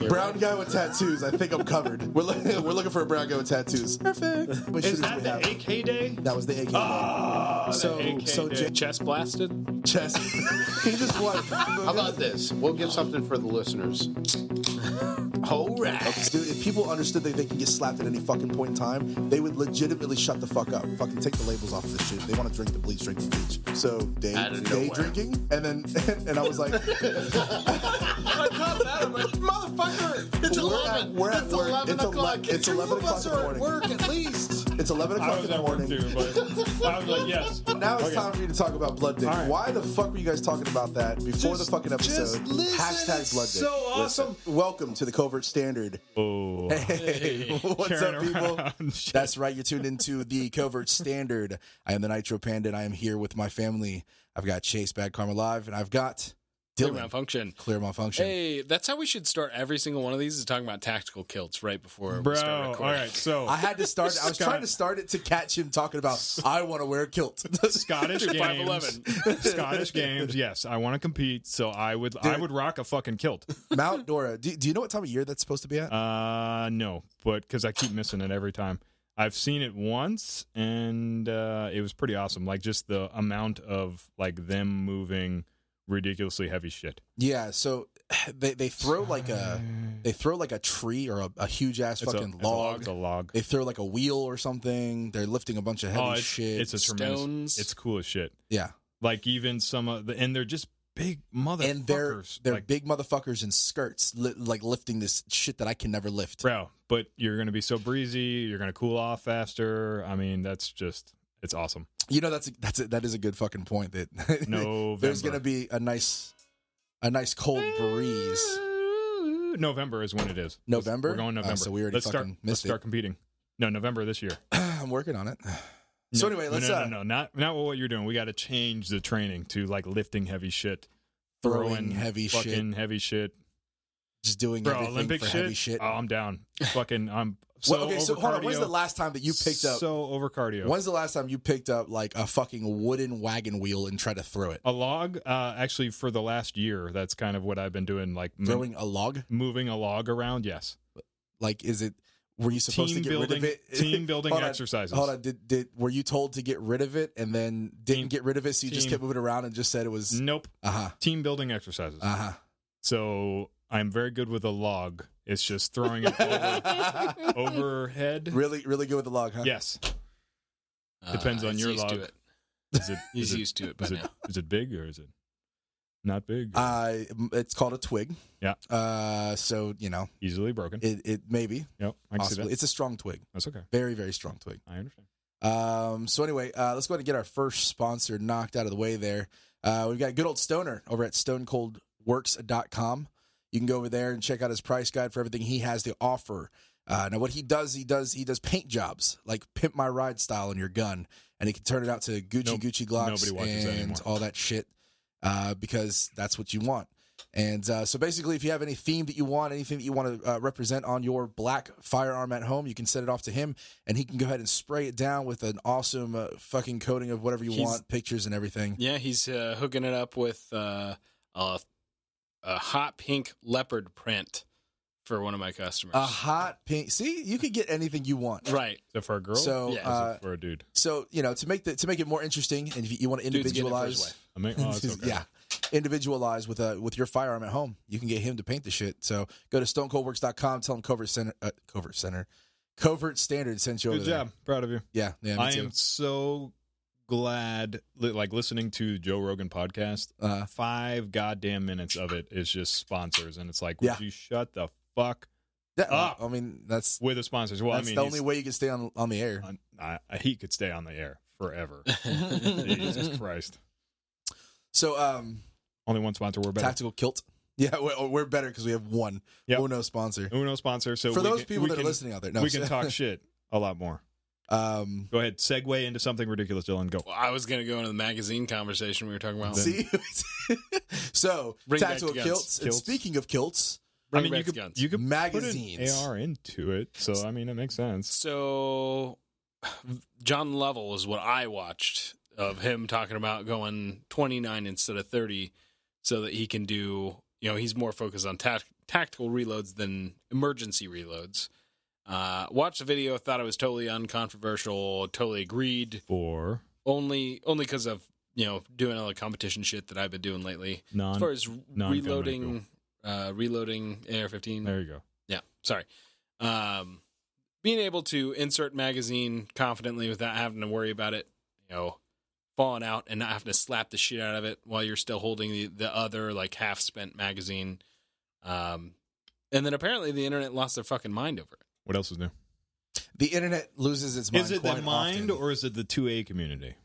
Brown guy with tattoos. I think I'm covered. We're looking for a brown guy with tattoos. Perfect. Is that the AK day? That was the AK day. So chest blasted. Chest. He just won. How about this? We'll give something for the listeners. All right. Dude, if people understood that they can get slapped at any fucking point in time, they would legitimately shut the fuck up. Fucking take the labels off of this shit. They want to drink the bleach, drink the bleach. So day drinking, and I was like, I caught that. I'm like, motherfucker, it's 11. We're at It's work. 11 o'clock. It's 11 o'clock in the morning. Work at least. It's 11 o'clock in the morning. Too, but I was like, yes. Now it's time for you to talk about Blood Dick. Right. Why the fuck were you guys talking about that before the fucking episode? Hashtag Blood Dick. So awesome. Listen, welcome to the Covert Standard. Oh. Hey, what's up, people? Around. That's right. You're tuned into the Covert Standard. I am the Nitro Panda, and I am here with my family. I've got Chase, Bad Karma Live, and I've got Clear Dillon. malfunction. Clear malfunction. Hey, that's how we should start every single one of these, is talking about tactical kilts right before Bro, we start all recording. right, so I had to start. I was trying to start it to catch him talking about. I want to wear a kilt. Scottish games. 5'11". Scottish games. Yes, I want to compete, so I would rock a fucking kilt. Mount Dora. Do you know what time of year that's supposed to be at? No, but because I keep missing it every time. I've seen it once, and it was pretty awesome. Like just the amount of like them moving ridiculously heavy shit. Yeah, so they throw like a tree or a huge ass fucking log. It's a log. They throw like a wheel or something. They're lifting a bunch of heavy shit. It's a tremendous. Stones. It's cool as shit. Yeah, Like even some of the, and they're just big motherfuckers. and they're like, big motherfuckers in skirts, like lifting this shit that I can never lift. bro. But you're gonna be so breezy. You're gonna cool off faster. I mean, that's just it's awesome. You know, that is a good fucking point. That November. there's gonna be a nice cold breeze. November is when it is. November? We're going November. So we already let's fucking let's missed start it. competing. No, November this year. I'm working on it. So anyway, let's no, not what you're doing. We got to change the training to like lifting heavy shit, throwing heavy fucking shit, heavy shit. just doing Bro, everything Olympic for shit. heavy shit. Oh, I'm down. Fucking, I'm so Well, okay, so over hold on. cardio. When's the last time that you picked up? So over cardio. When's the last time you picked up like a fucking wooden wagon wheel and tried to throw it? A log, actually, for the last year, that's kind of what I've been doing. Like Throwing a log? moving a log around. Yes. Like, were you supposed Team to get building, rid of it? team building Hold on, exercises. Hold on. Were you told to get rid of it and then didn't get rid of it, so you just team. kept moving around and just said it was Nope. Team building exercises. So I'm very good with a log. It's just throwing it overhead. Really, really good with the log, huh? Yes. Depends on he's your used log. to it. He's used to it by now. Is it big or is it not big? It's called a twig. Yeah. So Easily broken. it maybe Yep. I can see possibly that. it's a strong twig. That's okay. Very, very strong twig. I understand. So anyway, let's go ahead and get our first sponsor knocked out of the way there. We've got good old Stoner over at stonecoldworks.com. You can go over there and check out his price guide for everything he has to offer. Now what he does paint jobs, like pimp my ride style on your gun, and he can turn it out to Gucci Glocks Nobody watches that and anymore. all that shit, because that's what you want. And so basically, if you have any theme that you want, anything that you want to represent on your black firearm at home, you can send it off to him, and he can go ahead and spray it down with an awesome fucking coating of whatever you want, pictures and everything. Yeah, he's hooking it up with a hot pink leopard print for one of my customers. A hot pink. See, you could get anything you want. Right. Is that for a girl? So, Or is it for a dude? So to make it more interesting, and if you want to Dude's getting it for his individualize, wife. It's okay. yeah, individualize with your firearm at home, you can get him to paint the shit. So go to stonecoldworks.com, tell him Covert Standard sent you over Good there. job. Proud of you. Yeah, me I too. am so glad, like listening to Joe Rogan podcast. 5 goddamn minutes of it is just sponsors, and it's like, would you shut the fuck up? I mean, that's with the sponsors. Well, that's I mean, the only way you can stay on the air. He could stay on the air forever. Jesus Christ. So, only one sponsor. We're better. Tactical Kilt. Yeah, we're better because we have one. Yep. Uno sponsor. Uno sponsor. So for those people that are listening out there, we can talk shit a lot more. Go ahead, segue into something ridiculous, Dylan. Go. Well, I was going to go into the magazine conversation we were talking about. See, so Bring tactical back kilts. And speaking of kilts, I mean, you could magazines, put an AR into it, so I mean, it makes sense. So, John Lovell is what I watched of him talking about going 29 instead of 30, so that he can do. He's more focused on tactical reloads than emergency reloads. Watched the video, thought it was totally uncontroversial, totally agreed. For Only because of, doing all the competition shit that I've been doing lately. As far as reloading AR-15. There you go. Yeah, sorry. Being able to insert magazine confidently without having to worry about it, falling out and not having to slap the shit out of it while you're still holding the other, like, half-spent magazine. And then apparently the internet lost their fucking mind over it. What else is new? The internet loses its mind. Is it quite the mind often. or is it the 2A community?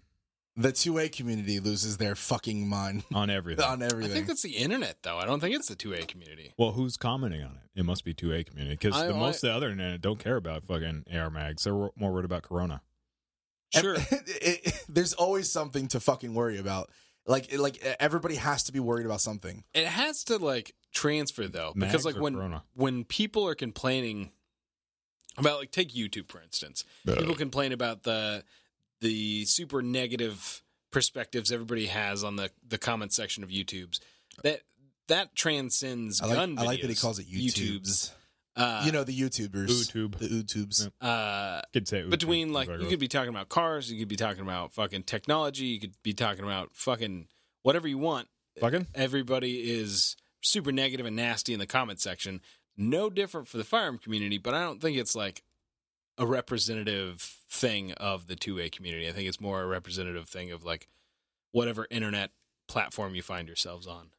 The 2A community loses their fucking mind On everything. on everything. I think that's the internet, though. I don't think it's the 2A community. Well, who's commenting on it? It must be 2A community because most of the other internet don't care about fucking AR mags. They're more worried about Corona. Sure. There's always something to fucking worry about. Like everybody has to be worried about something. It has to, like, transfer, though. Mags Because, like, or Corona? when people are complaining about, like, take YouTube, for instance. People complain about the super negative perspectives everybody has on the comment section of YouTube's. That transcends gun videos. I like that he calls it YouTubes. The YouTubers. YouTube. The YouTubes. Could say it Between, like, you could be talking about cars, you could be talking about fucking technology, you could be talking about fucking whatever you want. Fucking? Everybody is super negative and nasty in the comment section. No different for the firearm community, but I don't think it's, like, a representative thing of the 2A community. I think it's more a representative thing of, like, whatever internet platform you find yourselves on.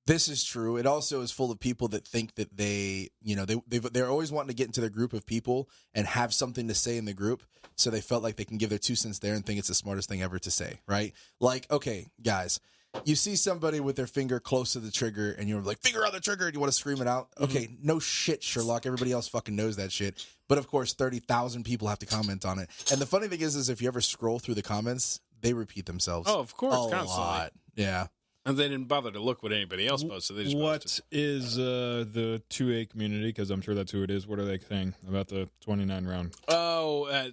This is true. It also is full of people that think that they're always wanting to get into their group of people and have something to say in the group. So they felt like they can give their 2 cents there and think it's the smartest thing ever to say, right? Like, okay, guys, you see somebody with their finger close to the trigger and you're like, finger on the trigger, and you want to scream it out. Okay, no shit, Sherlock. Everybody else fucking knows that shit. But of course, 30,000 people have to comment on it. And the funny thing is if you ever scroll through the comments, they repeat themselves. Oh, of course, a constantly. lot. Yeah. And they didn't bother to look what anybody else posted. They just What posted. is the 2A community? Because I'm sure that's who it is. What are they saying about the 29 round? Oh,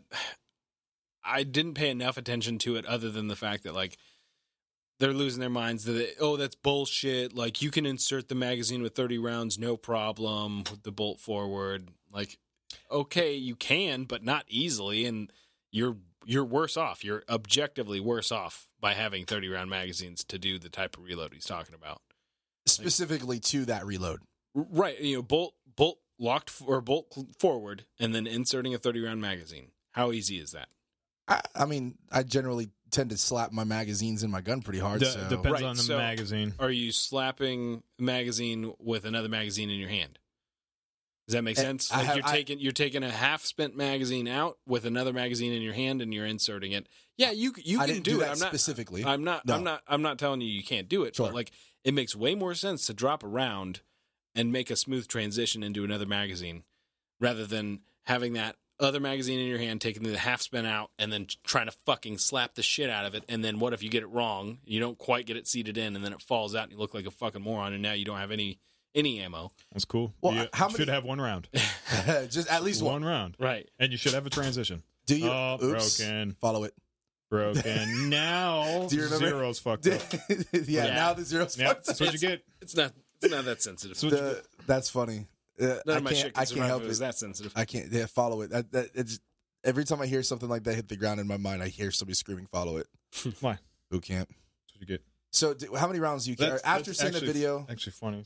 I didn't pay enough attention to it other than the fact that, like, they're losing their minds that, that's bullshit. Like, you can insert the magazine with 30 rounds, no problem, with the bolt forward. Like, okay, you can, but not easily, and you're worse off. You're objectively worse off by having 30-round magazines to do the type of reload he's talking about. Specifically to that reload. Right, bolt locked or bolt forward, and then inserting a 30-round magazine. How easy is that? I mean, I generally tend to slap my magazines in my gun pretty hard. So. Depends on the magazine. Are you slapping a magazine with another magazine in your hand? Does that make sense? You're taking a half-spent magazine out with another magazine in your hand, and you're inserting it. Yeah, you I can didn't do it. that specifically. I'm not telling you can't do it. Sure. But, like, it makes way more sense to drop a round and make a smooth transition into another magazine rather than having that other magazine in your hand, taking the half-spent out, and then trying to fucking slap the shit out of it. And then what if you get it wrong? You don't quite get it seated in, and then it falls out, and you look like a fucking moron, and now you don't have any ammo. That's cool. Well, you should have one round. Just at least one round. Right. And you should have a transition. Do you? Oops. Broken. Follow it. Broken. Now Do you remember? zero's fucked up. Yeah, now the zero's Yep, fucked up. that's what you get. It's not that sensitive. That's funny. None of my shit I can can't survive help if it it. was that sensitive. I can't. Yeah, follow it. It's every time I hear something like that hit the ground in my mind, I hear somebody screaming, "Follow it!" Why? Boot camp. That's what you get. So, how many rounds do you carry after seeing the video? Actually, funny.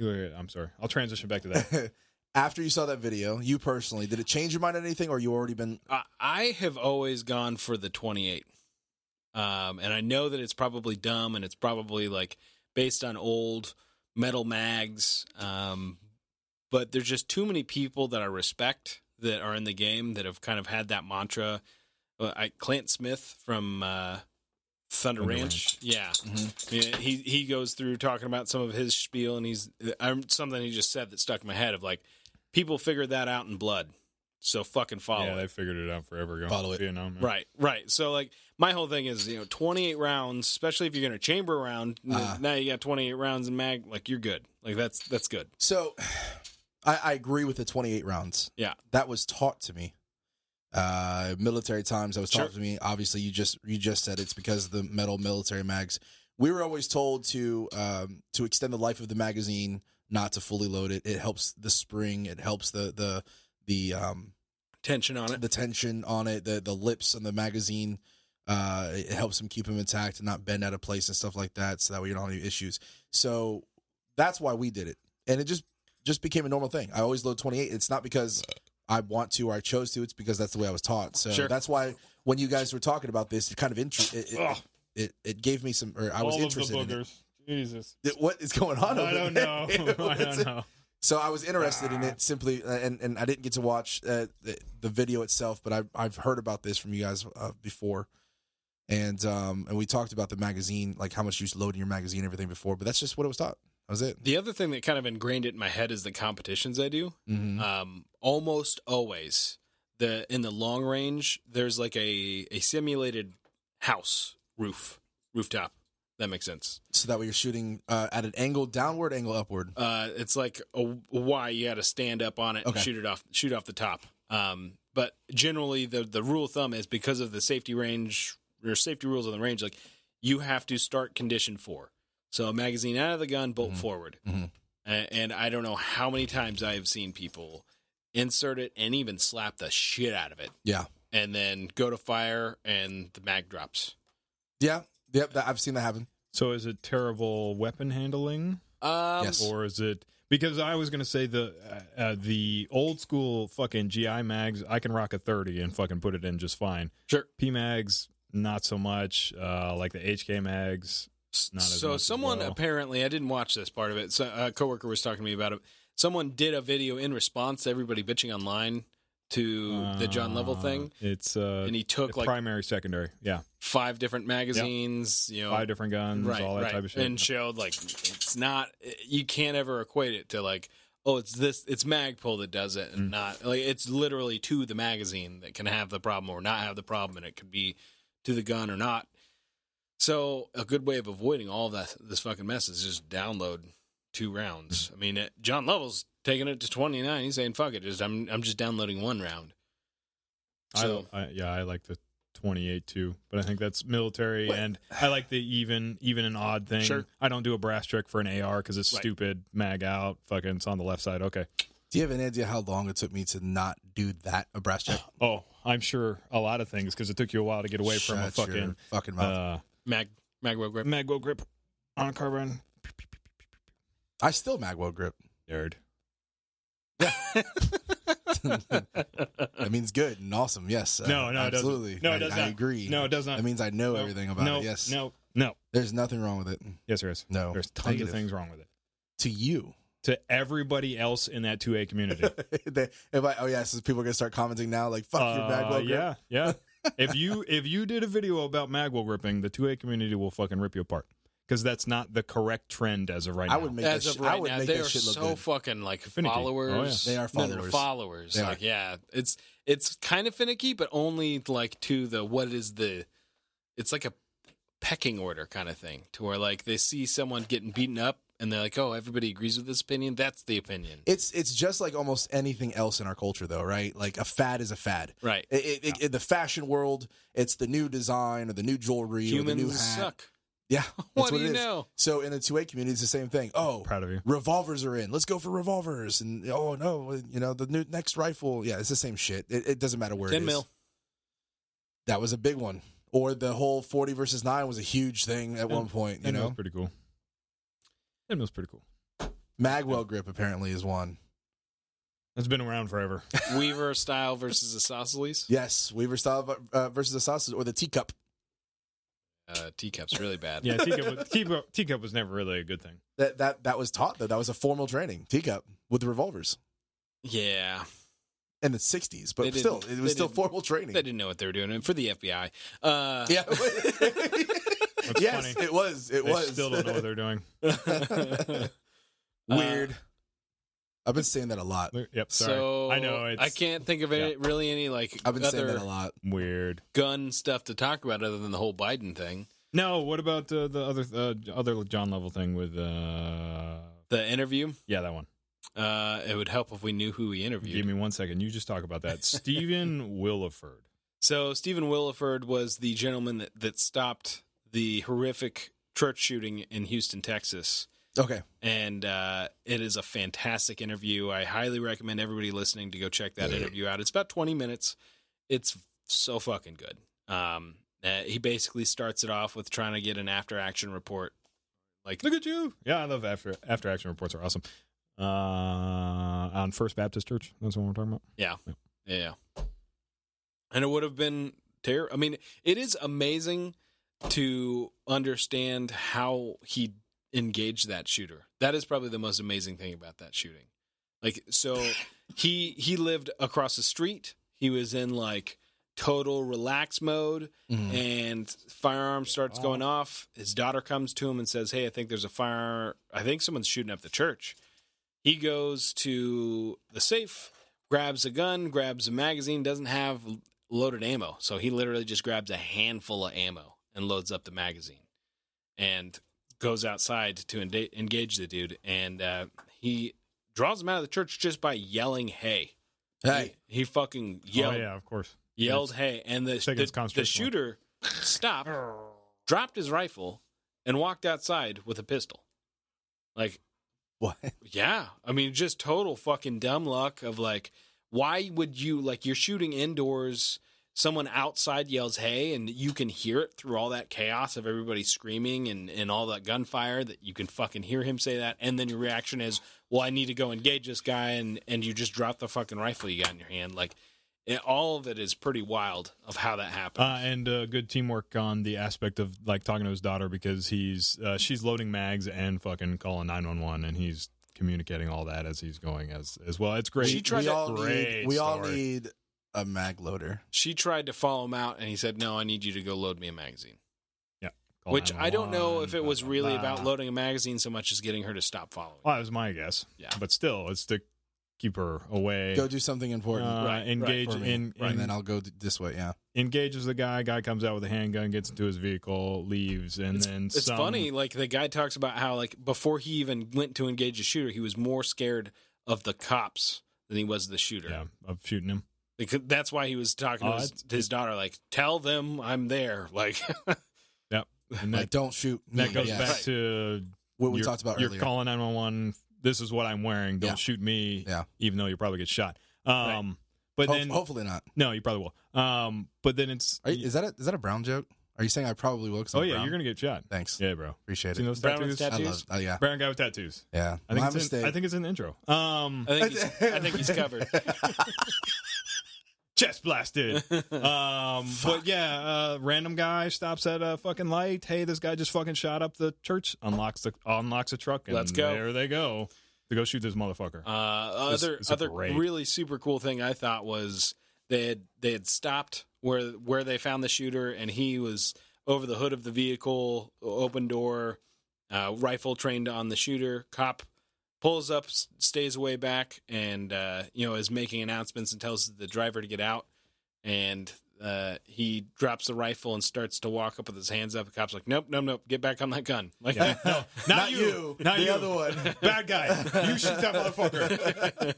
I'm sorry. I'll transition back to that. After you saw that video, you personally, did it change your mind on anything, or you already been? I have always gone for the 28, and I know that it's probably dumb, and it's probably, like, based on old metal mags. But there's just too many people that I respect that are in the game that have kind of had that mantra. Clint Smith from Thunder Ranch. Yeah. Mm-hmm. Yeah, he goes through talking about some of his spiel, and something he just said that stuck in my head of, like, people figured that out in blood, so fucking follow it. Yeah, they figured it out forever ago. Follow it. Vietnam, Right. So, like, my whole thing is, 28 rounds, especially if you're going to chamber a round, now you got 28 rounds in mag, like, you're good. Like, that's good. So, I agree with the 28 rounds. Yeah. That was taught to me. Military times, that was taught Sure. to me. Obviously, you just said it's because of the metal military mags. We were always told to extend the life of the magazine, not to fully load it. It helps the spring. It helps the tension on it. The tension on it. The lips on the magazine. It helps them keep them intact and not bend out of place and stuff like that. So that way you don't have any issues. So that's why we did it, and it just became a normal thing. I always load 28. It's not because I want to or I chose to. It's because that's the way I was taught. So that's why when you guys were talking about this, it kind of it gave me some. Or I was interested in it. Jesus, what is going on? I don't know. I don't know. So I was interested in it simply, and I didn't get to watch the video itself, but I've heard about this from you guys before, and we talked about the magazine, like how much you load in your magazine, and everything before. But that's just what it was taught. That was it. The other thing that kind of ingrained it in my head is the competitions I do. Mm-hmm. Almost always, in the long range, there's like a simulated house rooftop. That makes sense. So that way you're shooting at an angle, downward, angle upward. It's like a Y. You got to stand up on it and shoot off the top. But generally, the rule of thumb is because of the safety range or safety rules on the range, like you have to start condition 4. So a magazine out of the gun, bolt forward. Mm-hmm. And I don't know how many times I have seen people insert it and even slap the shit out of it. Yeah. And then go to fire and the mag drops. Yeah. Yep. I've seen that happen. So is it terrible weapon handling? Yes. Or is it... Because I was going to say the old school fucking GI mags, I can rock a 30 and fucking put it in just fine. Sure. P mags, not so much. Like the HK mags, not as much. So someone well. Apparently, I didn't watch this part of it. So a coworker was talking to me about it. Someone did a video in response to everybody bitching online to the John Level thing. It's and he took like primary, secondary, 5 different magazines, 5 different guns, all that type of shit, and showed like it's not. You can't ever equate it to like, oh, it's Magpul that does it, and not like it's literally to the magazine that can have the problem or not have the problem, and it could be to the gun or not. So a good way of avoiding all of this fucking mess is just download 2 rounds. I mean, John Level's taking it to 29. He's saying, "Fuck it, I'm just downloading 1 round." So I like the 28 too, but I think that's military, and I like the even and odd thing. Sure. I don't do a brass trick for an AR because it's stupid. Mag out, fucking, it's on the left side. Okay. Do you have an idea how long it took me to not do that, a brass check? Oh, I'm sure a lot of things because it took you a while to get away from a fucking mouth. Magwell grip. Magwell grip on a carbine. I still Magwell grip. Nerd. That means good and awesome. Yes. No, absolutely. It doesn't. No, it does not. I agree. No, it does not. That means I know everything about it. Yes. No. There's nothing wrong with it. Yes, there is. No. There's tons of things wrong with it. To you. To everybody else in that 2A community. So people are gonna start commenting now, like "fuck your Magwell grip." Yeah. If you did a video about Magwell gripping, the 2A community will fucking rip you apart because that's not the correct trend as of right now. I would make that shit look so good. fucking like finicky. followers. They are followers. No, followers. They like it's kind of finicky, but only like to the it's like a pecking order kind of thing to where like they see someone getting beaten up. And they're like, oh, everybody agrees with this opinion. That's the opinion. It's just like almost anything else in our culture, though, right? Like a fad is a fad, right? In the fashion world, it's the new design or the new jewelry. Humans or the new hat. suck. Yeah, what do it you is. know? So in the 2A community, it's the same thing. Oh, proud of you. Revolvers are in. Let's go for revolvers. And oh no, the next rifle. Yeah, it's the same shit. It doesn't matter where 10 it is. mil. That was a big one. Or the whole 40 versus 9 was a huge thing at one point. You know, was pretty cool. It was pretty cool. Magwell grip apparently is one. It's been around forever. Weaver style versus isosceles. Yes, Weaver style versus isosceles, or the teacup. Teacup's really bad. Yeah, teacup was never really a good thing. That was taught though. That was a formal training. Teacup with the revolvers. Yeah. In the 60s, but still, it was still formal training. They didn't know what they were doing, and for the FBI. Yeah. Yes, funny. It was. They still don't know what they're doing. Weird. I've been saying that a lot. Yep. Sorry. So I know. I can't think of really any like. I've been saying that a lot. Weird gun stuff to talk about other than the whole Biden thing. No. What about the other John Level thing with the interview? Yeah, that one. It would help if we knew who he interviewed. Give me 1 second. You just talk about that. Stephen Williford. So Stephen Williford was the gentleman that stopped the horrific church shooting in Houston, Texas. Okay. And it is a fantastic interview. I highly recommend everybody listening to go check that interview out. It's about 20 minutes. It's so fucking good. He basically starts it off with trying to get an after-action report. Like, look at you! Yeah, I love after-action reports. Are awesome. On First Baptist Church, that's what we're talking about. Yeah. And it would have been terrible. I mean, it is amazing to understand how he engaged that shooter. That is probably the most amazing thing about that shooting. Like, so he lived across the street. He was in like total relax mode, and firearm starts going off. His daughter comes to him and says, "Hey, I think there's a fire. I think someone's shooting up the church." He goes to the safe, grabs a gun, grabs a magazine, doesn't have loaded ammo. So he literally just grabs a handful of ammo and loads up the magazine and goes outside to engage the dude. And he draws him out of the church just by yelling, "Hey." Hey. He fucking yelled. Oh, yeah, of course. Yelled, "Hey." And the shooter stopped, dropped his rifle, and walked outside with a pistol. Like, what? Yeah. I mean, just total fucking dumb luck of like, why would you, like, you're shooting indoors, someone outside yells, "Hey," and you can hear it through all that chaos of everybody screaming and all that gunfire that you can fucking hear him say that. And then your reaction is, well, I need to go engage this guy. And you just drop the fucking rifle you got in your hand. Like, all of it is pretty wild of how that happened. And good teamwork on the aspect of like talking to his daughter, because she's loading mags and fucking calling 911, and he's communicating all that as he's going as well. It's great. We all need a mag loader. She tried to follow him out, and he said, "No, I need you to go load me a magazine." Yeah. Which I don't know if it was really about loading a magazine so much as getting her to stop following. Well, that was my guess. Yeah. But still, it's to keep her away. Go do something important. Engage and then I'll go this way. Yeah. Engages the guy. Guy comes out with a handgun, gets into his vehicle, leaves, and it's funny. Like, the guy talks about how, like, before he even went to engage the shooter, he was more scared of the cops than he was the shooter. Yeah, of shooting him. Because that's why he was talking to his daughter, like, "Tell them I'm there." Like, yep. And like, don't shoot me. That goes back to what we talked about earlier. You're calling 911. This is what I'm wearing. Don't shoot me. Yeah. Even though you probably get shot. But then hopefully not. No, you probably will. But then it's is that a Brown joke? Are you saying I probably will? Oh yeah, Brown? You're gonna get shot. Thanks. Yeah, bro. Appreciate it. Brown with tattoos. Yeah. Brown guy with tattoos. Yeah. I think it's in the intro. I think he's covered. Chest blasted. But yeah, random guy stops at a fucking light. Hey, this guy just fucking shot up the church. Unlocks a truck, and let's go. There they go to go shoot this motherfucker. Other really super cool thing I thought was they had stopped where they found the shooter, and he was over the hood of the vehicle, open door, rifle trained on the shooter. Cop pulls up, stays way back, and is making announcements and tells the driver to get out. And he drops the rifle and starts to walk up with his hands up. The cop's like, "Nope, get back on that gun." Like, no, not you, not the you. other one, bad guy. You shoot that motherfucker.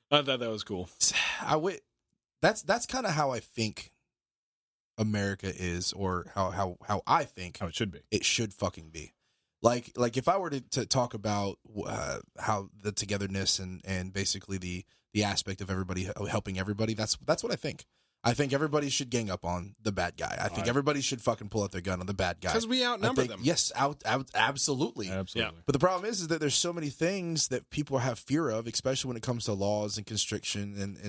I thought that was cool. That's kind of how I think America is, or how I think how it should be. It should fucking be. Like if I were to talk about how the togetherness and basically the aspect of everybody helping everybody, that's what I think. I think everybody should gang up on the bad guy. I think everybody should fucking pull out their gun on the bad guy. Because we outnumber them. Yes, absolutely. Absolutely. Yeah. But the problem is that there's so many things that people have fear of, especially when it comes to laws and constriction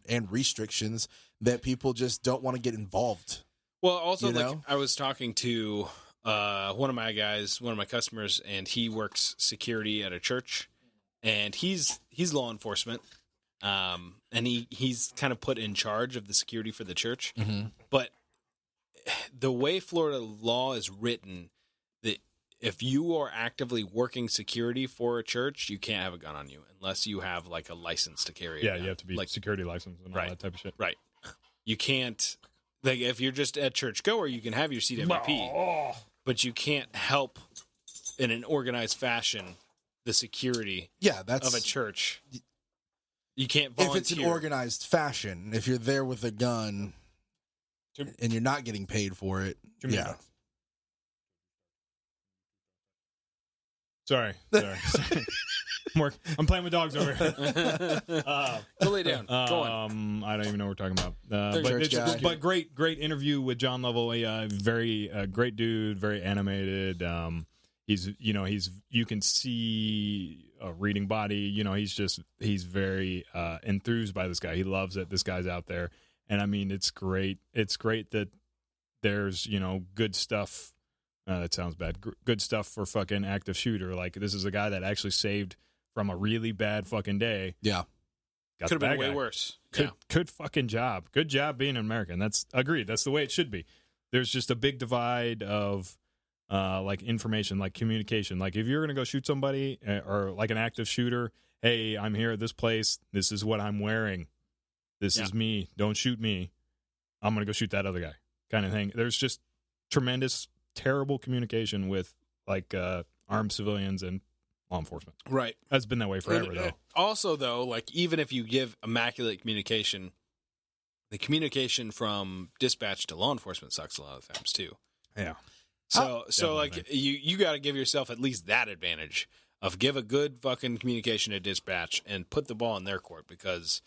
and restrictions, that people just don't want to get involved. Well, also, I was talking to one of my customers, and he works security at a church, and he's law enforcement. And he's kind of put in charge of the security for the church. Mm-hmm. But the way Florida law is written, that if you are actively working security for a church, you can't have a gun on you unless you have like a license to carry. Yeah, you have to be security license and all that type of shit. Right. You can't, like, if you're just a church goer, you can have your CWP, but you can't help in an organized fashion the security of a church. You can't volunteer. If it's an organized fashion, if you're there with a gun and you're not getting paid for it, yeah. Sorry. I'm playing with dogs over here. Go lay down. Go on. I don't even know what we're talking about. Church guy. But great interview with John Lovell. Very great dude. Very animated. He's you can see a reading body. You know, he's very enthused by this guy. He loves that this guy's out there. And I mean, it's great. It's great that there's, good stuff. That sounds bad. Good stuff for fucking active shooter. Like, this is a guy that actually saved from a really bad fucking day. Yeah. Could have been way worse. Good fucking job. Good job being an American. That's agreed. That's the way it should be. There's just a big divide of like information, like communication. Like, if you're going to go shoot somebody or like an active shooter, hey, I'm here at this place. This is what I'm wearing. This is me. Don't shoot me. I'm going to go shoot that other guy kind of thing. There's just tremendous, terrible communication with like armed civilians and law enforcement. Right. That's been that way forever, though. Also, though, like, even if you give immaculate communication, the communication from dispatch to law enforcement sucks a lot of times, too. Yeah. So like, you got to give yourself at least that advantage of give a good fucking communication to dispatch and put the ball in their court, because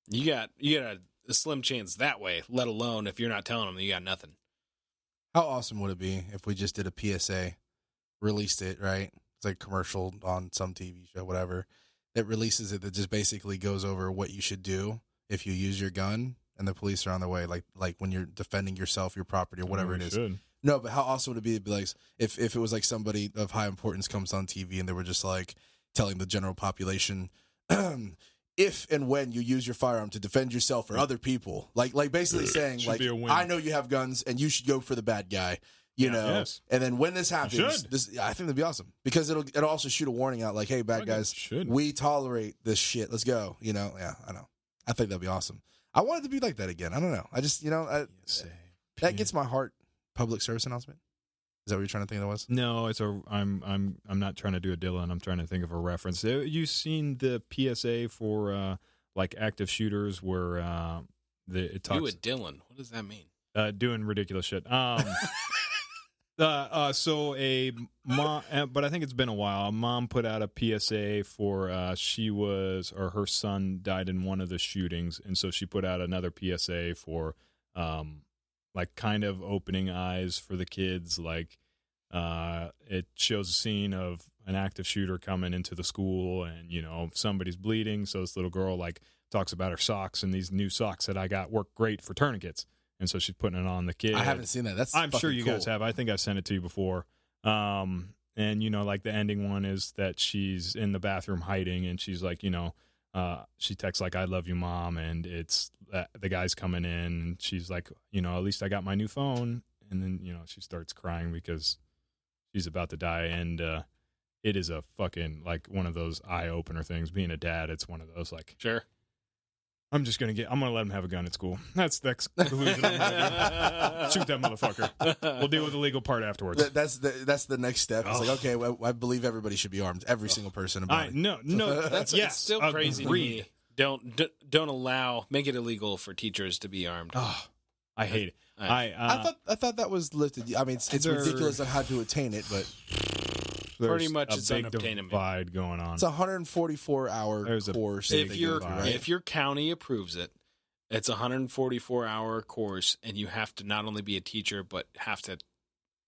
you got a slim chance that way, let alone if you're not telling them that you got nothing. How awesome would it be if we just did a PSA, released it, right? It's like commercial on some TV show, whatever. It releases it that just basically goes over what you should do if you use your gun and the police are on their way, like when you're defending yourself, your property, or whatever it is. Should. No, but how awesome would it be to be like, if it was like somebody of high importance comes on TV and they were just like telling the general population, if and when you use your firearm to defend yourself or other people, like basically saying, like, I know you have guns and you should go for the bad guy, you know. Yes. And then when this happens, I think that'd be awesome, because it'll also shoot a warning out, like, hey, bad guys, we tolerate this shit. Let's go. You know, yeah, I know. I think that'd be awesome. I want it to be like that again. I don't know. I just, that gets my heart. Public service announcement. Is that what you're trying to think that was? No, I'm not trying to do a Dillon. I'm trying to think of a reference. You seen the PSA for like active shooters where it talks. Do a Dillon. What does that mean? Doing ridiculous shit. So a mom, but I think it's been a while. A mom put out a PSA for her son died in one of the shootings, and so she put out another PSA for like kind of opening eyes for the kids. Like it shows a scene of an active shooter coming into the school, and somebody's bleeding, so this little girl like talks about her socks, and these new socks that I got work great for tourniquets, and so she's putting it on the kid. I haven't seen that. I'm sure you guys have. I think I've sent it to you before. And like the ending one is that she's in the bathroom hiding, and she's like, she texts like, I love you, Mom. And it's the guy's coming in, and she's like, at least I got my new phone. And then, she starts crying because she's about to die. And it is a fucking, like, one of those eye opener things. Being a dad, it's one of those, like, sure. I'm going to let him have a gun at school. That's the conclusion I'm gonna do. Shoot that motherfucker. We'll deal with the legal part afterwards. That's the next step. It's like, okay, well, I believe everybody should be armed. Every single person. No. That's it's still crazy to me. Don't make it illegal for teachers to be armed. Oh, I hate it. I thought that was lifted. I mean, it's ridiculous on how to attain it, but pretty much it's a big divide going on. It's a 144-hour course. If your county approves it, it's a 144-hour course, and you have to not only be a teacher but have to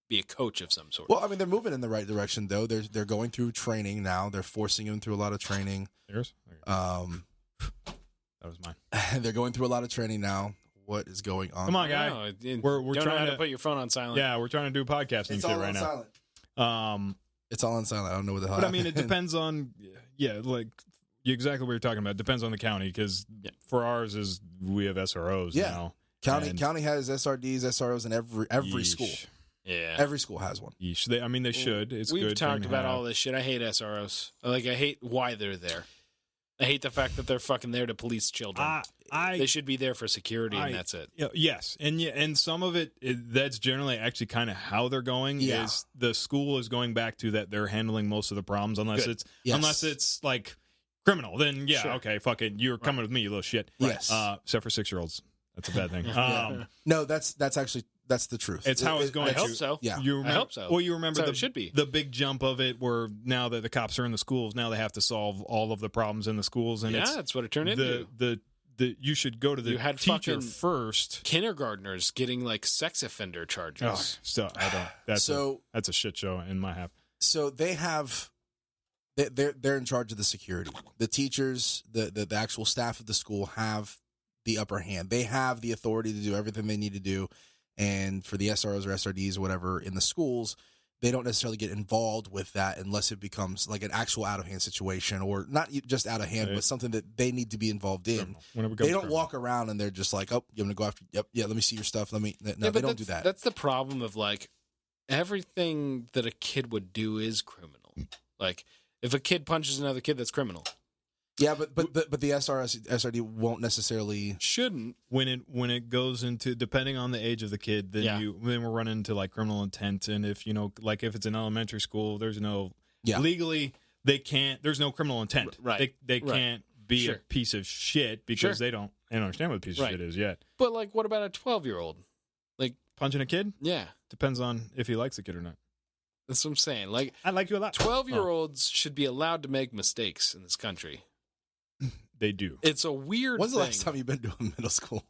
be a coach of some sort. Well, I mean, they're moving in the right direction, though. They're going through training now. They're forcing them through a lot of training. Yours? That was mine. They're going through a lot of training now. What is going on? Come on, guy. We're trying to put your phone on silent. Yeah, we're trying to do podcasting shit right now. Silent. It's all on silent. I don't know what the hell. But I mean, it depends on like exactly what you're talking about. It depends on the county, because for ours is we have SROs now. County has SRDs, SROs in every school. Yeah, every school has one. They should. It's We've good. talked about all this shit. I hate SROs. I hate why they're there. I hate the fact that they're fucking there to police children. They should be there for security, and that's it. Yes, and some of that's generally actually kind of how they're going. Yeah. Is the school is going back to that they're handling most of the problems, unless it's like criminal. Then okay, fuck it, you're coming with me, you little shit. Yes, except for 6-year-olds, that's a bad thing. No, that's actually That's the truth. It's how it's going I to. hope so. Yeah. You remember, I hope so. Well, you remember That's how the it should be. the big jump of it, where now that the cops are in the schools, now they have to solve all of the problems in the schools, and Yeah, that's what it turned into. the you should go to the You had teacher fucking first. Kindergartners getting like sex offender charges. Oh, so I don't. That's a shit show in my half. So they have, they're in charge of the security. The teachers, the actual staff of the school have the upper hand. They have the authority to do everything they need to do. And for the SROs or SRDs or whatever in the schools, they don't necessarily get involved with that unless it becomes like an actual out of hand situation, or not just out of hand, but something that they need to be involved in. They don't walk around and they're just like, oh, you're going to go after, yep, yeah, let me see your stuff. No, they don't do that. That's the problem of like everything that a kid would do is criminal. Like if a kid punches another kid, that's criminal. Yeah, but the SRD won't necessarily Shouldn't. When it goes into, depending on the age of the kid, then we're running into like criminal intent. And if like if it's an elementary school, there's no legally they can't. There's no criminal intent. Right. They can't be a piece of shit because they don't understand what a piece of shit is yet. But like, what about a 12-year-old? Like punching a kid? Yeah, depends on if he likes the kid or not. That's what I'm saying. Like I like you a lot. 12-year-olds should be allowed to make mistakes in this country. They do. It's a weird When's thing. the last time you've been to a middle school?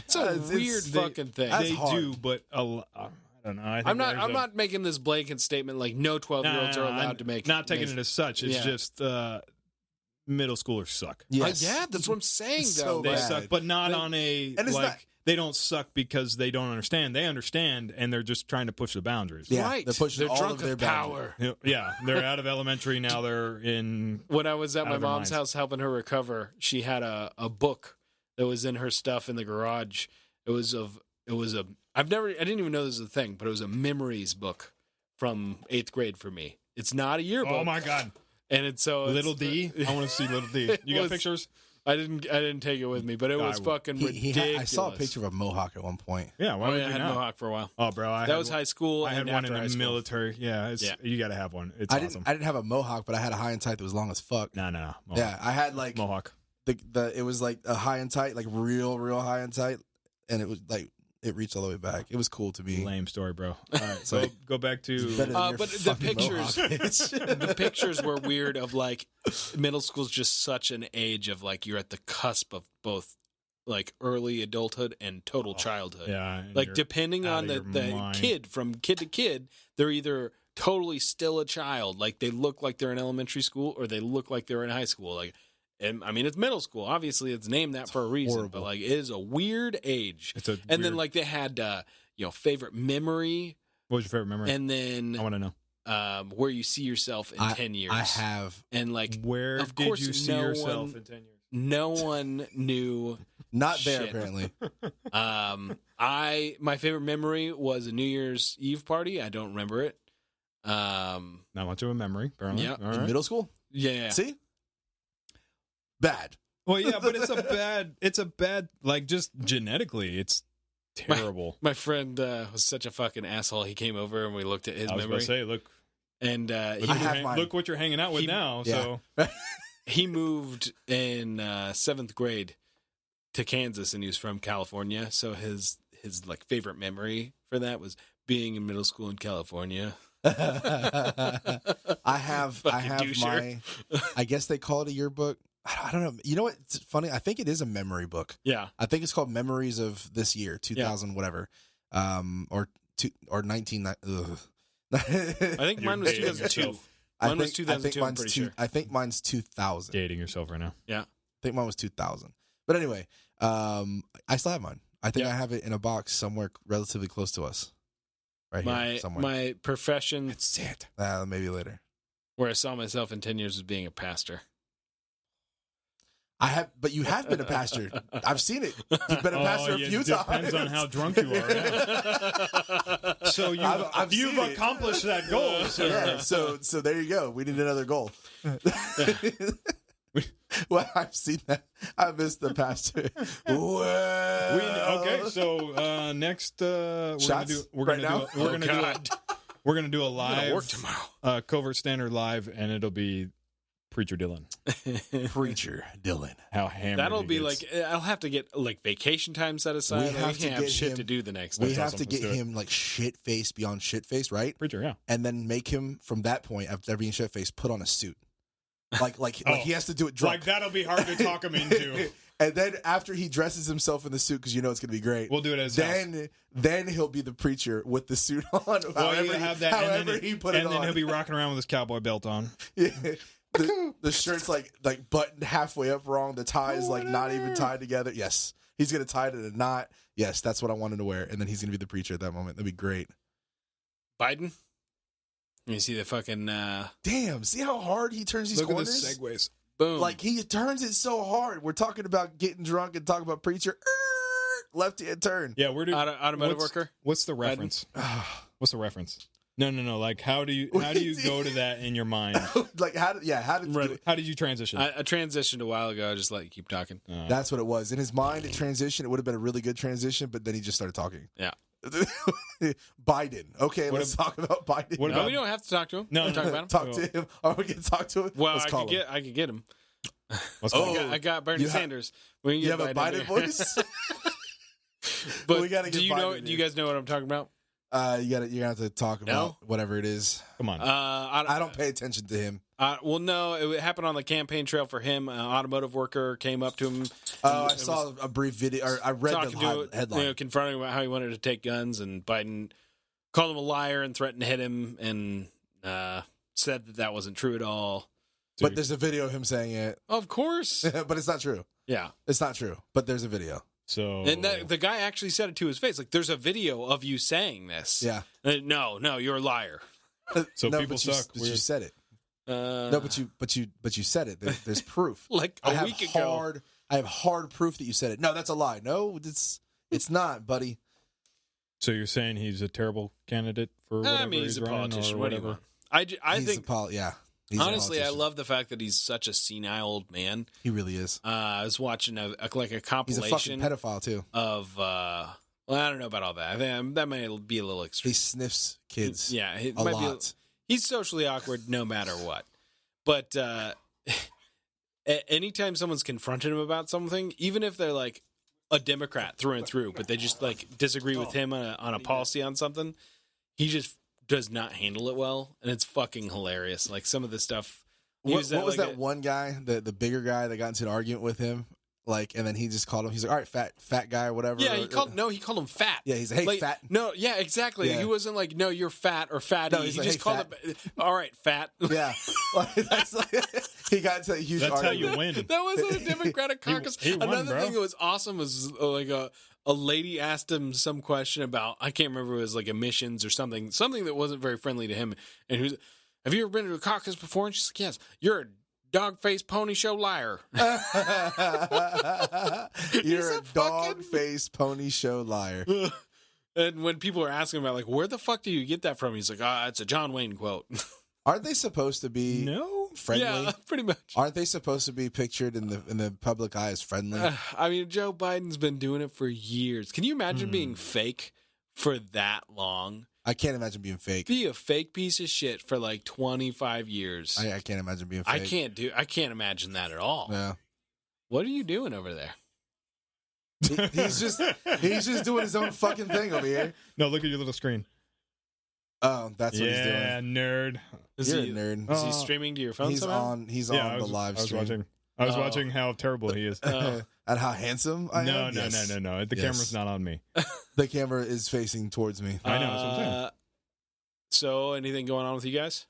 It's a weird fucking thing. That's They hard. do, but I don't know. I think I'm not making this blanket statement like no 12-year-olds are allowed to make. Not taking it as such. It's just middle schoolers suck. Yes. Yeah, that's what I'm saying. So Though They bad. suck, but not on a And it's like. not- They don't suck because they don't understand. They understand, and they're just trying to push the boundaries. Yeah, right. they're pushing all drunk of their with power. Yeah, they're out of elementary now. They're in. When I was at Out my of their mom's minds. house helping her recover, she had a book that was in her stuff in the garage. I didn't even know this was a thing, but it was a memories book from 8th grade for me. It's not a yearbook. Oh my god, And it's Little D. I want to see Little D. You got pictures? I didn't take it with me, but it was fucking ridiculous. I saw a picture of a mohawk at one point. Yeah, why would I you had a not? mohawk for a while. Oh, bro, That was high school. I had and one after in high the school. military. Yeah, you got to have one. It's I awesome. didn't have a mohawk, but I had a high and tight that was long as fuck. No. Mohawk. Yeah, I had like Mohawk. it was like a high and tight, like real high and tight, and it was like it reached all the way back. It was cool to be. Lame story, bro. All right, so go back Better to. than your But the fucking pictures, mohawk, bitch. the pictures were weird. Of like, middle school's just such an age of like you're at the cusp of both like early adulthood and total childhood. Yeah, and like you're depending out on of the your mind. kid, from kid to kid, they're either totally still a child, like they look like they're in elementary school, or they look like they're in high school. Like, and I mean, it's middle school. Obviously, it's named that for a reason. horrible. But like, it is a weird age. It's a And then weird- like they had favorite memory, What was your favorite memory? and then I want to know. where you see yourself in 10 years. I have And like, Where of did course, you see no yourself one- in 10 years? no one knew. not there Shit. apparently. My favorite memory was a New Year's Eve party. I don't remember it. Not much of a memory, apparently. Yeah. All In right. middle school, Yeah. see, bad. Well, yeah, but it's a bad, like, just genetically, it's terrible. My friend was such a fucking asshole. He came over and we looked at his I was memory. about to say, look, And look, I have mine. look what you're hanging out with now. Yeah. So he moved in 7th grade to Kansas, and he was from California. So his like favorite memory for that was being in middle school in California. I have Fucking doucher. I guess they call it a yearbook. I don't know. You know what? It's funny. I think it is a memory book. Yeah. I think it's called Memories of this year, 2000, whatever, or 19. Ugh. I think mine was You're dating 2002. yourself. Mine was 2002, I'm mine's pretty sure. I think mine's 2000. dating yourself right now. I think mine was 2000. But anyway, I still have mine. I think Yeah. I have it in a box somewhere relatively close to us. Right here, somewhere. My profession, That's it. Maybe later. where I saw myself in 10 years, was being a pastor. But you have been a pastor. I've seen it. You've been a pastor a few times. Depends on how drunk you are. Yeah. So I've you've seen it. accomplished that goal. So. Yeah, so there you go. We need another goal. Well, I've seen that. I missed the pastor. Well, Okay, so next Shots we're right gonna now? do we're gonna do a I'm gonna live work tomorrow. Covert Standard live, and it'll be Preacher Dillon. Preacher Dillon. How hammered That'll he be gets. like, I'll have to get like vacation time set aside. We Like, have we to can't have get shit him- to do the next We day. have awesome. to Let's get do it. him like shit face beyond shit face, right? Preacher, yeah. And then make him from that point after being shit face put on a suit. Like Oh. he has to do it drunk. Like, that'll be hard to talk him into. And then after he dresses himself in the suit, because you know it's going to be great. We'll do it at his house. Then he'll be the preacher with the suit on. Well, however you have that, however and then, he put and it then on. he'll be rocking around with his cowboy belt on. Yeah. The shirt's like buttoned halfway up wrong. The tie is like not even tied together. Yes, he's going to tie it in a knot. Yes, that's what I wanted to wear. And then he's going to be the preacher at that moment. That'd be great. Biden? You see the fucking Damn, see how hard he turns these Look at corners? the segues. boom. Like he turns it so hard. We're talking about getting drunk and talking about preacher. Left hand turn. Yeah, where do automotive worker. What's the reference? What's the reference? No. Like, how do you go to that in your mind? Like how did you do it? How did you transition? I transitioned a while ago. I just let you keep talking. That's what it was. In his mind, it transitioned. It would have been a really good transition, but then he just started talking. Yeah. Biden. Okay, let's talk about Biden. What No, about- we don't have to talk to him. No, We're talking about him. Talk to him. Are we going to talk to him? Well, Let's call him. I could get him. Let's Oh, go. I got Bernie you have- Sanders. We can You get have a Biden Biden in here. voice? But We gotta do get you Biden know? in Do you here. guys know what I'm talking about? You're gonna have to talk about whatever it is. Come on. I don't pay attention to him. Well, no, it happened on the campaign trail for him. An automotive worker came up to him. I saw a brief video. Or I read talking the headline. confronting him about how he wanted to take guns, and Biden called him a liar and threatened to hit him, and said that wasn't true at all. But there's a video of him saying it. Of course, But it's not true. yeah. It's not true. But there's a video. So And the guy actually said it to his face. Like, there's a video of you saying this. Yeah. No, you're a liar. So no, people but suck. You said it. No, but you said it. There's proof. Like I a have week ago. I have hard proof that you said it. No, that's a lie. No, it's not, buddy. So you're saying he's a terrible candidate for whatever I mean, he's a running politician. or What do you whatever? want? I He's think yeah. He's a honestly, I politician. love the fact that he's such a senile old man. He really is. I was watching a He's a fucking compilation pedophile too. of. Well, I don't know about all that. I think that might be a little extreme. He sniffs kids. Yeah, it a might lot. He's socially awkward no matter what. But anytime someone's confronted him about something, even if they're like a Democrat through and through, but they just like disagree with him on a policy on something, he just does not handle it well, and it's fucking hilarious. Like some of the stuff. What was like that one guy, the bigger guy that got into an argument with him? Like, and then he just called him. He's like, "All right, fat guy, or whatever." Yeah, he called him fat. Yeah, he's like, "Hey, like, fat." No, yeah, exactly. Yeah. He wasn't like, "No, you're fat" or "fatty." No, he's he like, just "Hey, called fat." it. All right, fat. Yeah, like, that's like, he got into a huge. That's how argument. you win. That was a Democratic caucus. he won, Another bro. thing that was awesome was like a lady asked him some question about, I can't remember, it was like emissions or something that wasn't very friendly to him. And he was, "Have you ever been to a caucus before?" And she's like, "Yes." "You're a dog-faced pony show liar." You're a dog-faced pony show liar. And when people are asking about like, where the fuck do you get that from? He's like, it's a John Wayne quote. Aren't they supposed to be No. friendly? Yeah, pretty much. Aren't they supposed to be pictured in the public eye as friendly? I mean, Joe Biden's been doing it for years. Can you imagine being fake for that long? I can't imagine being fake. Be a fake piece of shit for like 25 years. I can't imagine being fake. I can't imagine that at all. Yeah. What are you doing over there? He's just doing his own fucking thing over here. No, look at your little screen. Oh, that's what he's doing. Yeah, nerd. Is You're he, a nerd. Is he streaming to your phone He's somehow? on. He's Yeah, on the live I was stream. watching. I was Oh. watching how terrible he is. Oh. And how handsome I No, am. no, Yes. no. The Yes. camera's not on me. The camera is facing towards me. I know, that's what I'm saying. So, anything going on with you guys?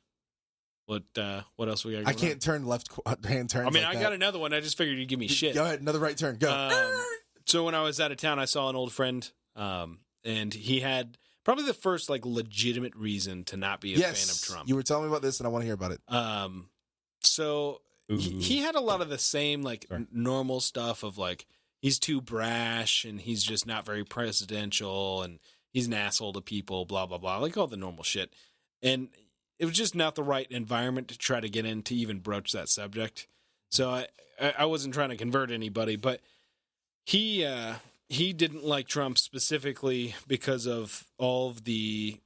What else we got? I Going can't turn left hand turns. On? I mean, like I that. got another one. I just figured you'd give me shit. Go ahead, another right turn. Go. So when I was out of town, I saw an old friend, and he had probably the first like legitimate reason to not be a fan of Trump. You were telling me about this, and I want to hear about it. So he had a lot of the same like normal stuff of like he's too brash and he's just not very presidential and he's an asshole to people, blah blah blah, like all the normal shit. And it was just not the right environment to try to get in to even broach that subject. So I wasn't trying to convert anybody, but he didn't like Trump specifically because of all of the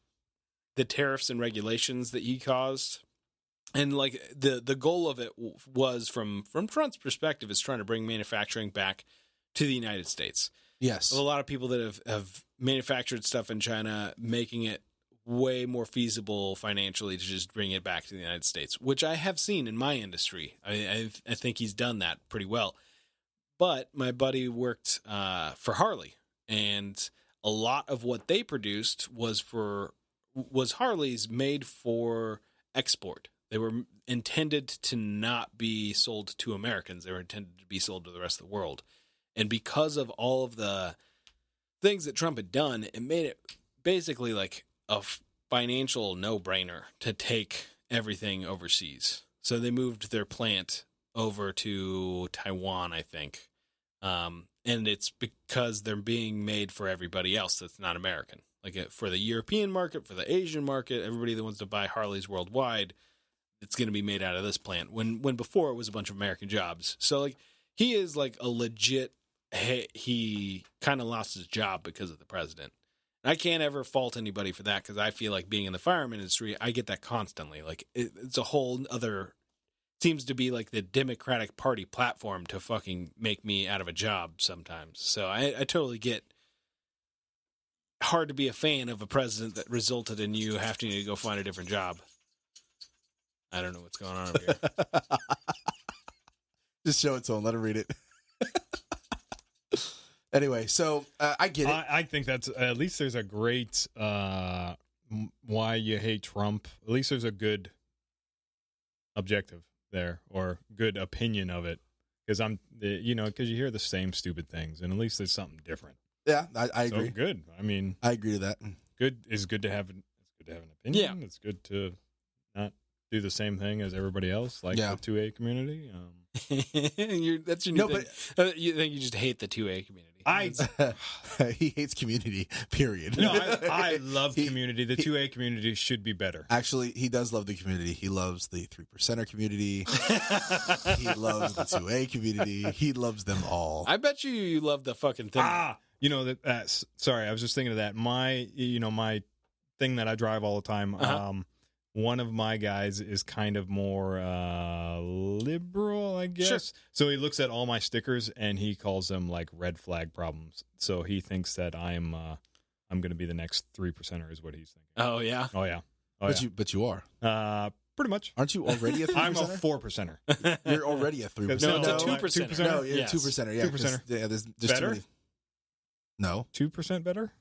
tariffs and regulations that he caused. And like the goal of it was from Trump's perspective is trying to bring manufacturing back to the United States. Yes. A lot of people that have manufactured stuff in China, making it way more feasible financially to just bring it back to the United States, which I have seen in my industry. I think he's done that pretty well. But my buddy worked for Harley, and a lot of what they produced was Harleys made for export. They were intended to not be sold to Americans. They were intended to be sold to the rest of the world. And because of all of the things that Trump had done, it made it basically like a financial no-brainer to take everything overseas. So they moved their plant over to Taiwan, I think. And it's because they're being made for everybody else that's not American. Like for the European market, for the Asian market, everybody that wants to buy Harleys worldwide, it's going to be made out of this plant. When before it was a bunch of American jobs. So like he is like a legit, he kind of lost his job because of the president. And I can't ever fault anybody for that because I feel like being in the firearm industry, I get that constantly. Like it's a whole other, seems to be like the Democratic Party platform to fucking make me out of a job sometimes. So I totally get hard to be a fan of a president that resulted in you having to go find a different job. I don't know what's going on over here. Just show it to him. Let him read it. Anyway, so I get it. I think that's at least there's a great why you hate Trump. At least there's a good objective there or good opinion of it because because you hear the same stupid things and at least there's something different. Yeah, I agree. So good. I mean, I agree to that. It's good to have an opinion. Yeah. It's good to not do the same thing as everybody else, like the 2A community. That's your new thing. You think you just hate the 2A community? He hates community, period. No, I love community. The 2A community should be better. Actually, he does love the community. He loves the 3%er community. He loves the 2A community. He loves them all. I bet you love the fucking thing. Sorry, I was just thinking of that. My thing that I drive all the time. One of my guys is kind of more liberal, I guess. Sure. So he looks at all my stickers and he calls them like red flag problems. So he thinks that I'm going to be the next 3%er is what he's thinking. Oh yeah. Oh yeah. But you are. Pretty much. Aren't you already a 3%er? I'm a 4%er. You're already a 3%er. No, it's a 2%er. No, you're a 2%er. Yeah, 2%er. Yeah, there's better? too many. No. 2% better?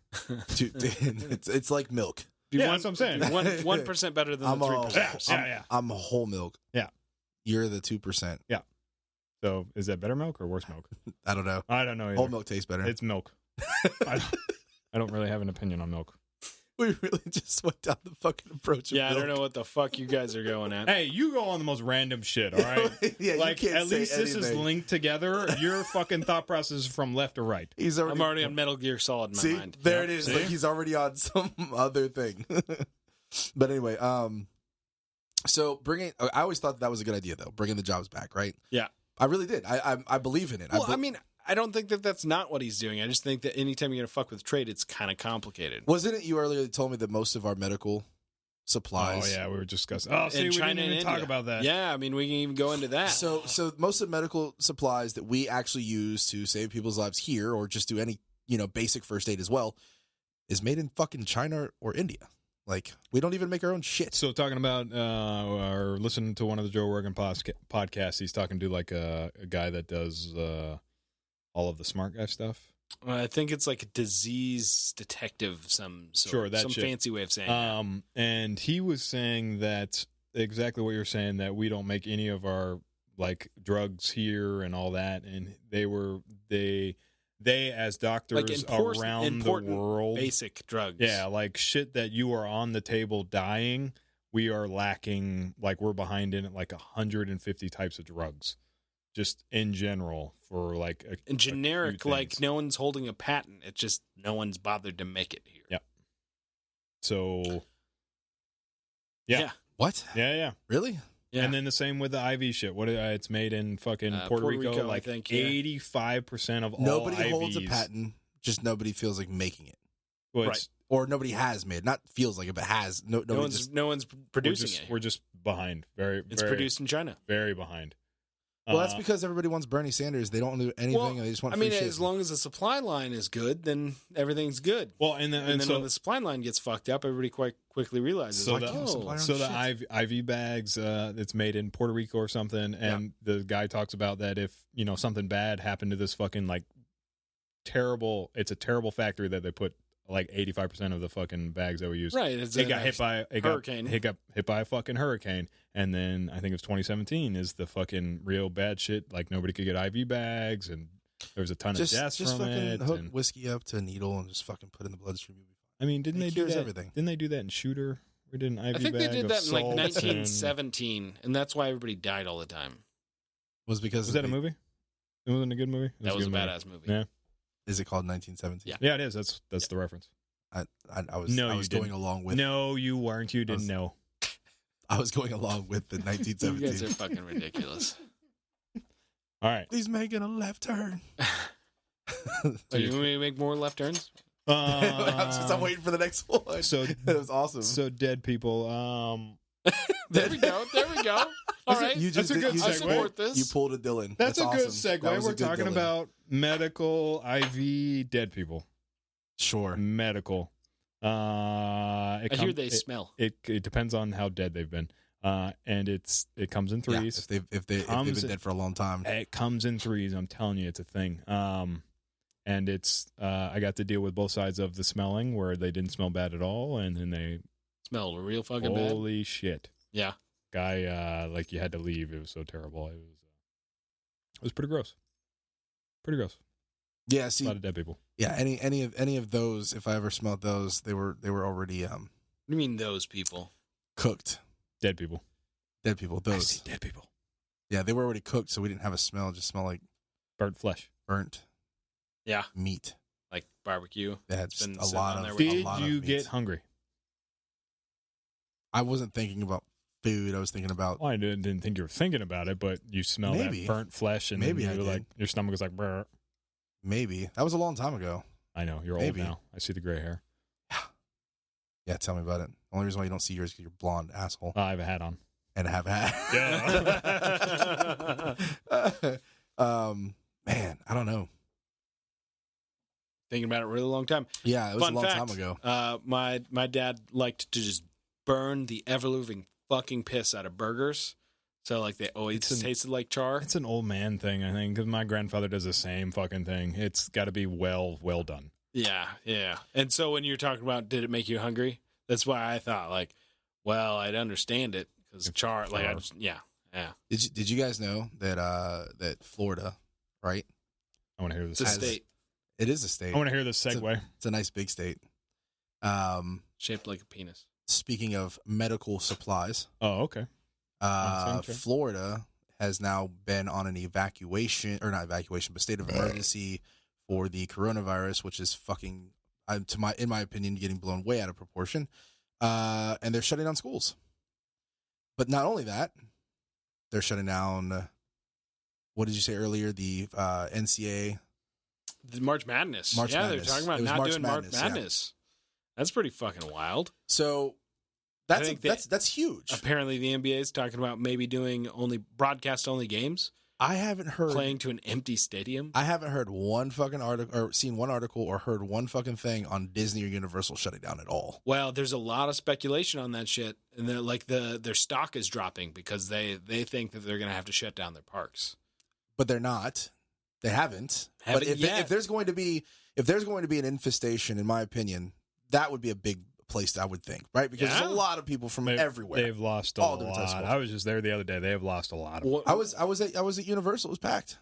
It's like milk. That's what I'm saying. 1% better than the 3%. Yeah. I'm whole milk. Yeah. You're the 2%. Yeah. So is that better milk or worse milk? I don't know. I don't know either. Whole milk tastes better. It's milk. I don't really have an opinion on milk. We really just went down the fucking approach of milk. I don't know what the fuck you guys are going at. Hey, you go on the most random shit, all right? Yeah, like, you can't at least say this anything. is linked together. Your fucking thought process is from left to right. I'm already on Metal Gear Solid in my mind. There it is. Like he's already on some other thing. But anyway, so I always thought that was a good idea, though, bringing the jobs back, right? Yeah. I really did. I believe in it. Well, I don't think that that's not what he's doing. I just think that anytime you're going to fuck with trade, it's kind of complicated. Wasn't it you earlier that told me that most of our medical supplies... Oh, yeah, we were discussing... Oh, see, in we China didn't even and talk India. about that. Yeah, I mean, we can even go into that. So most of the medical supplies that we actually use to save people's lives here or just do any, basic first aid as well is made in fucking China or India. Like, we don't even make our own shit. So talking about or listening to one of the Joe Rogan podcasts, he's talking to like a guy that does all of the smart guy stuff. I think it's like a disease detective, some fancy way of saying that. And he was saying that exactly what you're saying, that we don't make any of our like drugs here and all that. And they as doctors like around the world, basic drugs. Yeah, like shit that you are on the table dying, we are lacking, like we're behind in like 150 types of drugs. Just in general for like in generic, like no one's holding a patent. It's just no one's bothered to make it here. Yeah. So. Yeah. What? Yeah. Really? Yeah. And then the same with the IV shit. It's made in fucking Puerto Rico. Like I think, 85% of all nobody IVs. holds a patent. Just nobody feels like making it. Well, right. Or nobody has made. Not feels like it, but has. No one's producing it. We're just behind. It's produced in China. Very behind. Well, that's because everybody wants Bernie Sanders. They don't do anything. And they just want free shit. As long as the supply line is good, then everything's good. Well, and then so, when the supply line gets fucked up, everybody quite quickly realizes. So the IV bags, it's made in Puerto Rico or something, and the guy talks about that if something bad happened to this fucking terrible. It's a terrible factory that they put 85% of the fucking bags that we use. Right, it got hit by a hurricane. It got hit by a fucking hurricane, and then I think it was 2017 is the fucking real bad shit. Nobody could get IV bags, and there was a ton of deaths just from fucking it. Hook whiskey up to a needle and just fucking put it in the bloodstream. I mean, didn't they do that? Everything. Didn't they do that in Shooter? We did an IV bag. I think they did that in 1917, and that's why everybody died all the time. Was that a movie? It wasn't a good movie. That was a badass movie. Yeah. Is it called 1917? Yeah, it is. That's the reference. I was going along with. No, you weren't. You didn't know. I was going along with the 1917. You guys are fucking ridiculous. All right. He's making a left turn. You want me to make more left turns? I'm waiting for the next one. So it was awesome. So dead people. There we go. All right. That's a good segue. I support this. You pulled a Dillon. That's a awesome. good segue. We're talking about medical IV dead people. Sure. Medical. I hear they smell. It depends on how dead they've been. And it comes in threes. Yeah, if they've been dead for a long time. It comes in threes. I'm telling you, it's a thing. And it's I got to deal with both sides of the smelling, where they didn't smell bad at all, and then they smelled real fucking bad. Holy shit! Yeah, guy, you had to leave. It was so terrible. It was pretty gross. Pretty gross. Yeah, see, a lot of dead people. Yeah, any of those, if I ever smelled those, they were already What do you mean those people? Cooked. Dead people. Dead people. Those I see dead people. Yeah, they were already cooked, so we didn't have a smell. It just smelled like burnt flesh. Burnt. Yeah. Meat. Like barbecue. They had just a lot of. Did you get hungry? I wasn't thinking about food. I was thinking about. Well, I didn't think you were thinking about it, but you smell that burnt flesh, and maybe you were like, your stomach was like, brr. Maybe. That was a long time ago. I know. You're old now. I see the gray hair. Yeah, tell me about it. The only reason why you don't see yours is because you're blonde, asshole. I have a hat on. And I have a hat. Man, I don't know. Thinking about it a really long time. Yeah, it was a long time ago. My dad liked to just burn the ever-living fucking piss out of burgers. So, they always tasted like char. It's an old man thing, I think, because my grandfather does the same fucking thing. It's got to be well done. Yeah. And so when you're talking about, did it make you hungry? That's why I thought, I'd understand it, because char, yeah. Did you guys know that Florida, right? I want to hear this. It's a state. It is a state. I want to hear this segue. It's a nice big state. Shaped like a penis. Speaking of medical supplies. Oh, okay. Florida has now been on an evacuation, or not evacuation, but state of emergency for the coronavirus, which is fucking, in my opinion, getting blown way out of proportion. And they're shutting down schools. But not only that, they're shutting down, what did you say earlier? The NCAA. The March Madness. Madness. They're talking about not doing March Madness. Yeah. That's pretty fucking wild. So that's huge. Apparently, the NBA is talking about maybe doing broadcast only games. I haven't heard playing to an empty stadium. I haven't heard one fucking article, or seen one article, or heard one fucking thing on Disney or Universal shutting down at all. Well, there's a lot of speculation on that shit, and their stock is dropping because they think that they're going to have to shut down their parks. But they're not. They haven't. But if there's going to be an infestation, in my opinion, that would be a big place, I would think, right? Because there's a lot of people from everywhere. They've lost a lot. I was just there the other day. They have lost a lot. I was at Universal. It was packed.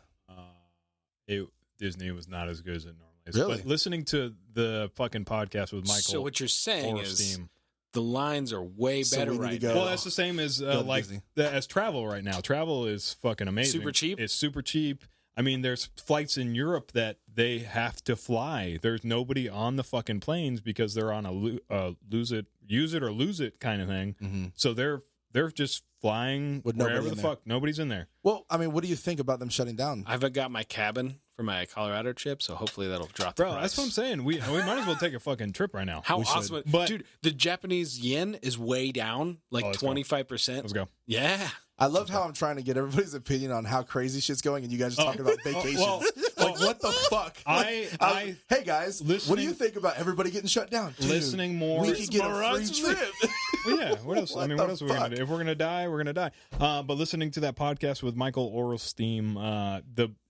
Disney was not as good as it normally is. Really? But listening to the fucking podcast with Michael. So what you're saying is the lines are way better right now. Well, that's the same as as travel right now. Travel is fucking amazing. Super cheap. It's super cheap. I mean, there's flights in Europe that they have to fly. There's nobody on the fucking planes because they're on a use it or lose it kind of thing. Mm-hmm. So they're just flying with wherever the fuck. Nobody's in there. Well, I mean, what do you think about them shutting down? I've got my cabin for my Colorado trip, so hopefully that'll drop. Bro, the price. that's what I'm saying. We might as well take a fucking trip right now. How We should. awesome! But- Dude, the Japanese yen is way down, like let's go. 25%. Let's go. Yeah. I love how I'm trying to get everybody's opinion on how crazy shit's going, and you guys are talking about vacations. Like, what the fuck? I hey guys, what do you think about everybody getting shut down? Dude, listening more. we could get a free trip. Well, yeah. What else? What what else are we the gonna do? If we're gonna die, we're gonna die. But listening to that podcast with Michael Orlstein,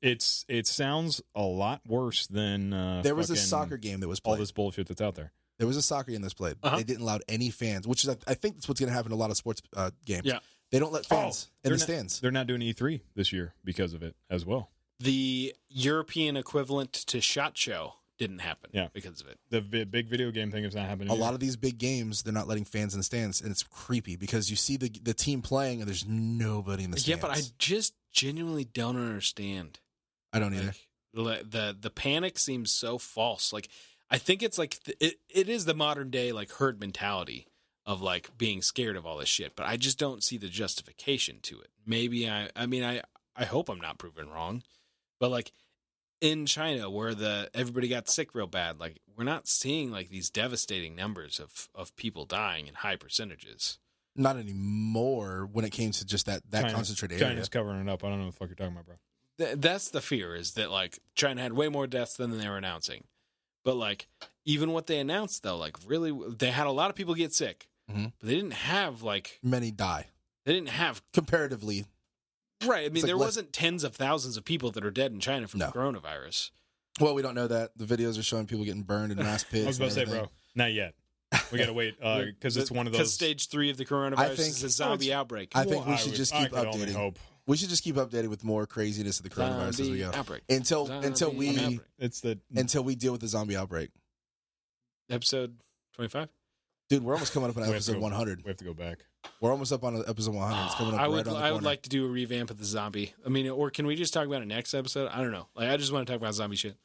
it sounds a lot worse than There was a fucking soccer game that was all played. this bullshit that's out there. There was a soccer game that's played. They didn't allow any fans, which is I think that's what's going to happen in a lot of sports games. Yeah. They don't let fans in they're the not- stands. They're not doing E3 this year because of it as well. The European equivalent to SHOT Show didn't happen Yeah. because of it. The big video game thing is not happening. A lot of these big games, they're not letting fans in the stands, and it's creepy because you see the team playing, and there's nobody in the Yeah, stands. but I just genuinely don't understand. I don't either. Like, the panic seems so false. Like, I think it's like it is the modern day like herd mentality of like being scared of all this shit, but I just don't see the justification to it. Maybe I hope I'm not proven wrong, but like in China where everybody got sick real bad, like we're not seeing like these devastating numbers of people dying in high percentages. Not anymore when it came to just that concentrated area. China's covering it up. I don't know what the fuck you're talking about, bro. That's the fear, is that like China had way more deaths than they were announcing. But like even what they announced though, like really they had a lot of people get sick, but they didn't have like Many die they didn't have comparatively. right. I mean, like there less- wasn't tens of thousands of people that are dead in China from No. the coronavirus. Well, we don't know that. The videos are showing people getting burned in mass pits. I was about to say, and everything. bro, not yet. We gotta wait because it's one of Because those. stage 3 of the coronavirus I think- is a zombie outbreak. I think we I should would- just I keep could only updating. hope. We should just keep updated with more craziness of the coronavirus as we Zombie go. outbreak. Until Zombie we outbreak. It's the until we deal with the zombie outbreak. Episode 25. Dude, we're almost coming up on we have to episode go- 100. We have to go back. We're almost up on episode 100. It's coming up I right would on the I corner. would like to do a revamp of the zombie. I mean, or can we just talk about it next episode? I don't know. Like I just want to talk about zombie shit.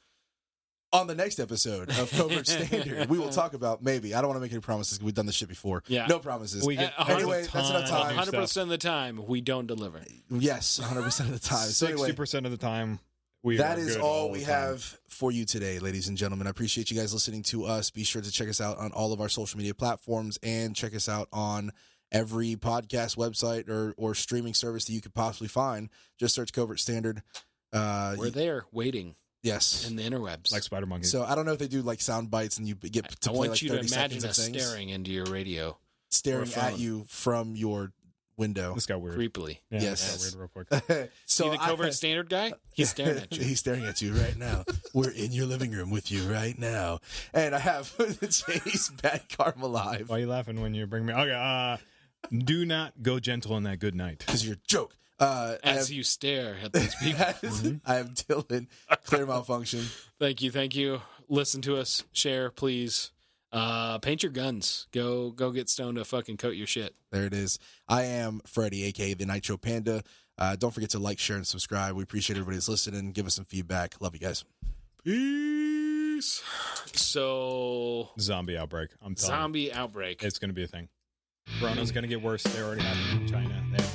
On the next episode of Covert Standard, we will talk about maybe. I don't want to make any promises. We've done this shit before. Yeah. No promises. We get Anyway, that's enough time. 100% of the time, we don't deliver. Yes, 100% of the time. So anyway, 60% of the time, we that are is good all the we time. have for you today, ladies and gentlemen. I appreciate you guys listening to us. Be sure to check us out on all of our social media platforms and check us out on every podcast website or streaming service that you could possibly find. Just search Covert Standard. We're there waiting Yes. in the interwebs. Like Spider Monkey. So I don't know if they do like sound bites and you get to I play want like you to 30 imagine seconds of us things staring into your radio staring or at phone. you from your window. This got weird. creepily. Yeah, Yes. this got weird real quick. So See the Covert Standard guy? He's staring at you. He's staring at you right now. We're in your living room with you right now. And I have Jay's Bad Karma Live. Why are you laughing when you bring me? Okay, do not go gentle in that good night. Because you're a joke. I As have, you stare at those people. I have Dillon, Clear Malfunction. Thank you. Listen to us. Share, please. Paint your guns. Go get stoned to fucking coat your shit. There it is. I am Freddy, a.k.a. the Nitro Panda. Don't forget to like, share, and subscribe. We appreciate everybody that's listening. Give us some feedback. Love you guys. Peace. So, Zombie outbreak. I'm telling zombie outbreak. you. It's going to be a thing. Corona's going to get worse. They already have it in China. They have